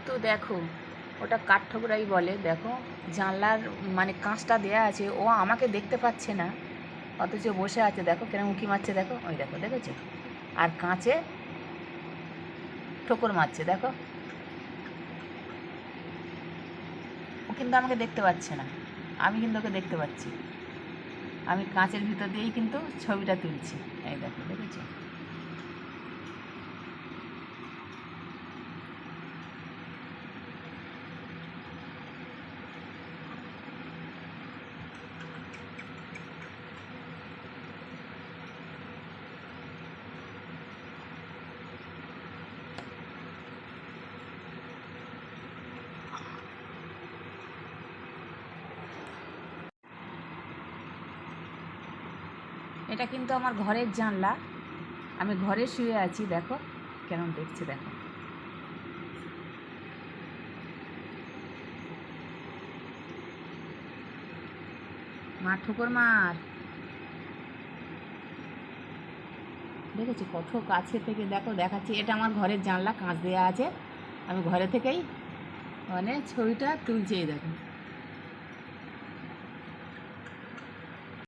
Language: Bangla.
কিন্তু দেখো ওটা কাঠঠোকরাই বলে। দেখো জানলার মানে কাঁচটা দেয়া আছে, ও আমাকে দেখতে পাচ্ছে না, অথচ বসে আছে। দেখো কেন উঁকি মারছে, দেখো ওই দেখো, দেখেছো? আর কাঁচে ঠোকর মারছে, দেখো। ও কিন্তু আমাকে দেখতে পাচ্ছে না, আমি কিন্তু ওকে দেখতে পাচ্ছি। আমি কাঁচের ভিতর দিয়েই কিন্তু ছবিটা তুলছি। এই দেখো, দেখেছো? এটা কিন্তু আমার ঘরের জানলা, আমি ঘরে শুয়ে আছি। দেখো কেমন দেখছে, দেখো। মার ঠোকর মার, দেখেছি কত কাছে থেকে। দেখো দেখাচ্ছি, এটা আমার ঘরের জানলা, কাঁচ দেওয়া আছে। আমি ঘরে থেকেই মানে ছবিটা তুলছি, এই দেখো।